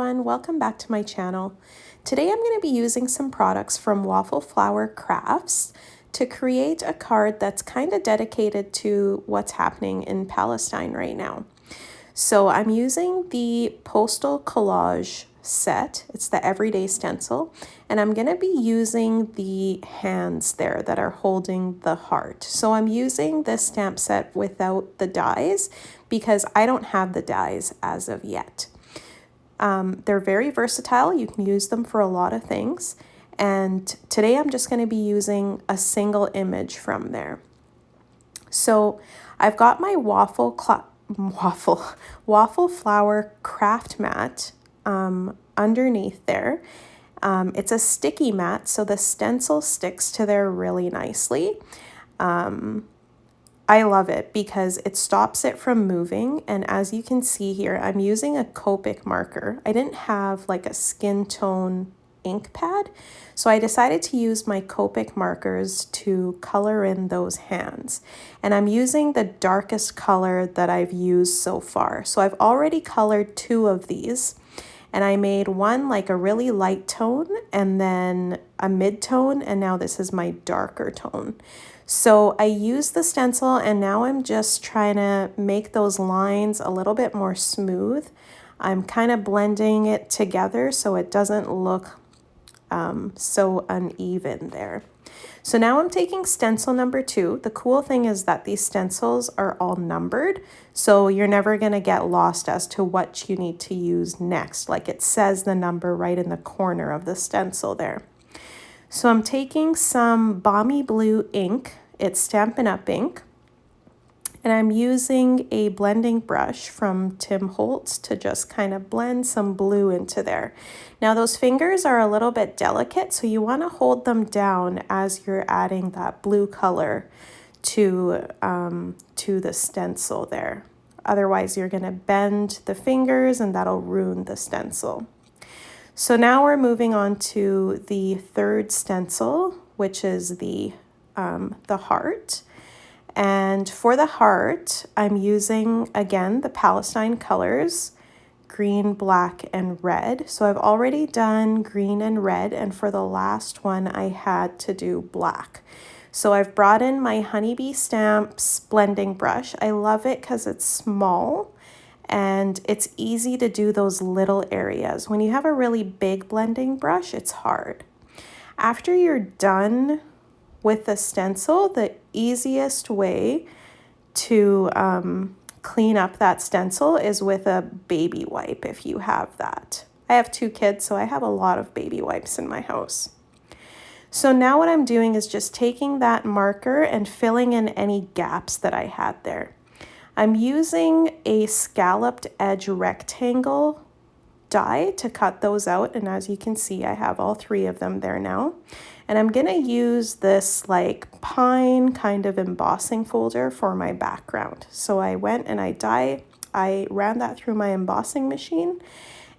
everyone, welcome back to my channel. Today I'm going to be using some products from Waffle Flower Crafts to create a card that's kind of dedicated to what's happening in Palestine right now. So I'm using the Postage Collage set, it's the everyday stencil, and I'm going to be using the hands there that are holding the heart. So I'm using this stamp set without the dies because I don't have the dies as of yet. They're very versatile. You can use them for a lot of things. And today I'm just going to be using a single image from there. So I've got my waffle flower craft mat underneath there. It's a sticky mat, so the stencil sticks to there really nicely. I love it because it stops it from moving, and as you can see here, I'm using a Copic marker. I didn't have like a skin tone ink pad, so I decided to use my Copic markers to color in those hands. And I'm using the darkest color that I've used so far. So I've already colored 2 of these, and I made one like a really light tone and then a mid-tone, and now this is my darker tone. So I used the stencil, and now I'm just trying to make those lines a little bit more smooth. I'm kind of blending it together so it doesn't look so uneven there. So now I'm taking stencil number 2. The cool thing is that these stencils are all numbered, so you're never going to get lost as to what you need to use next. Like it says the number right in the corner of the stencil there. So I'm taking some Balmy Blue ink, it's Stampin' Up ink, and I'm using a blending brush from Tim Holtz to just kind of blend some blue into there. Now those fingers are a little bit delicate, so you want to hold them down as you're adding that blue color to the stencil there. Otherwise you're going to bend the fingers and that'll ruin the stencil. So now we're moving on to the 3rd stencil, which is the heart. And for the heart, I'm using, again, the Palestine colors, green, black, and red. So I've already done green and red, and for the last one, I had to do black. So I've brought in my Honeybee Stamps blending brush. I love it because it's small and it's easy to do those little areas. When you have a really big blending brush, it's hard. After you're done with the stencil, the easiest way to clean up that stencil is with a baby wipe if you have that. I have 2 kids, so I have a lot of baby wipes in my house. So now what I'm doing is just taking that marker and filling in any gaps that I had there. I'm using a scalloped edge rectangle die to cut those out, and as you can see, I have all 3 of them there now. And I'm gonna use this like pine kind of embossing folder for my background. So I went and I ran that through my embossing machine,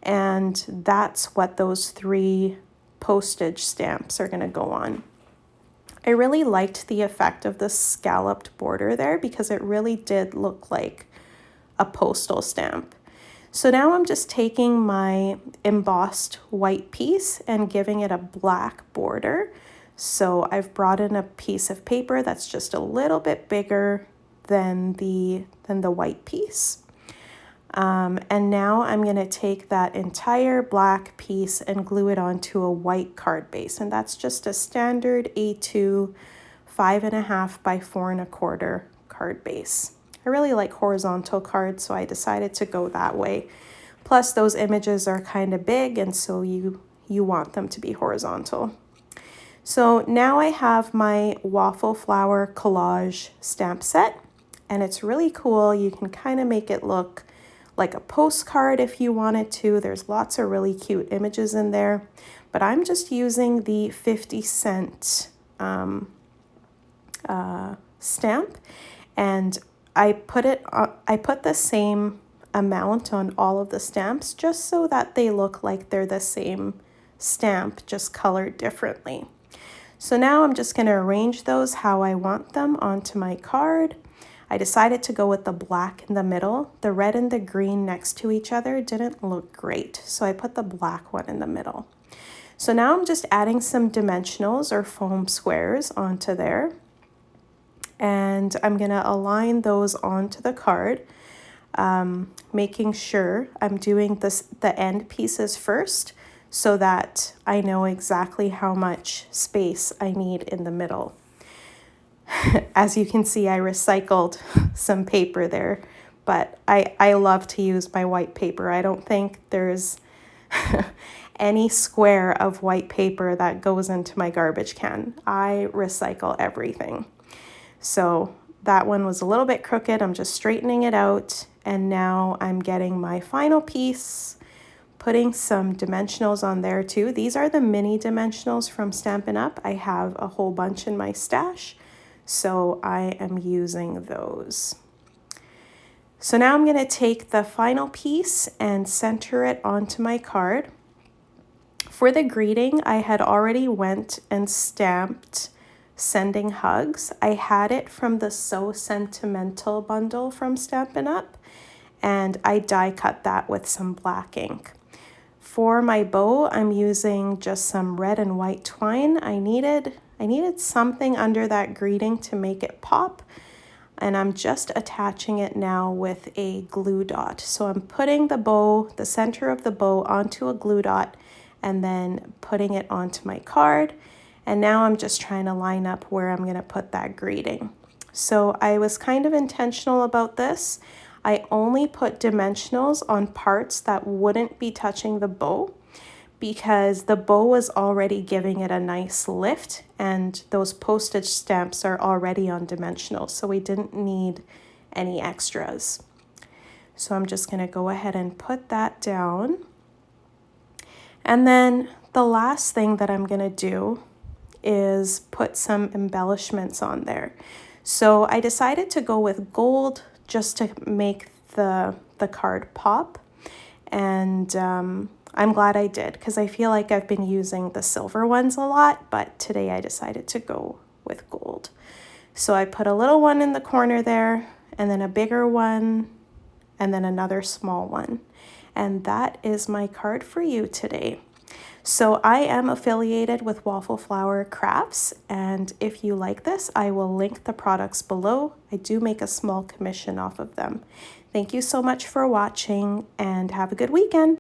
and that's what those 3 postage stamps are gonna go on. I really liked the effect of the scalloped border there because it really did look like a postal stamp. So now I'm just taking my embossed white piece and giving it a black border. So I've brought in a piece of paper that's just a little bit bigger than the white piece. And now I'm going to take that entire black piece and glue it onto a white card base. And that's just a standard A2 5.5 by 4.25 card base. I really like horizontal cards, so I decided to go that way. Plus those images are kind of big, and so you want them to be horizontal. So now I have my Waffle Flower Collage stamp set, and it's really cool. You can kind of make it look like a postcard if you wanted to. There's lots of really cute images in there, but I'm just using the 50-cent stamp, and I put the same amount on all of the stamps just so that they look like they're the same stamp, just colored differently. So now I'm just going to arrange those how I want them onto my card. I decided to go with the black in the middle. The red and the green next to each other didn't look great, so I put the black one in the middle. So now I'm just adding some dimensionals or foam squares onto there. And I'm gonna align those onto the card, making sure I'm doing the end pieces first so that I know exactly how much space I need in the middle. As you can see, I recycled some paper there, but I love to use my white paper. I don't think there's any square of white paper that goes into my garbage can. I recycle everything. So that one was a little bit crooked. I'm just straightening it out. And now I'm getting my final piece, putting some dimensionals on there too. These are the mini dimensionals from Stampin' Up. I have a whole bunch in my stash, so I am using those. So now I'm gonna take the final piece and center it onto my card. For the greeting, I had already went and stamped Sending Hugs. I had it from the So Sentimental bundle from Stampin' Up, and I die cut that with some black ink. For my bow, I'm using just some red and white twine. I needed something under that greeting to make it pop, and I'm just attaching it now with a glue dot. So I'm putting the bow, the center of the bow, onto a glue dot and then putting it onto my card. And now I'm just trying to line up where I'm gonna put that greeting. So I was kind of intentional about this. I only put dimensionals on parts that wouldn't be touching the bow because the bow was already giving it a nice lift and those postage stamps are already on dimensionals, so we didn't need any extras. So I'm just gonna go ahead and put that down. And then the last thing that I'm gonna do is put some embellishments on there. So I decided to go with gold just to make the card pop. And I'm glad I did because I feel like I've been using the silver ones a lot, but today I decided to go with gold. So I put a little one in the corner there, and then a bigger one, and then another small one. And that is my card for you today. So I am affiliated with Waffle Flower Crafts, and if you like this, I will link the products below. I do make a small commission off of them. Thank you so much for watching, and have a good weekend.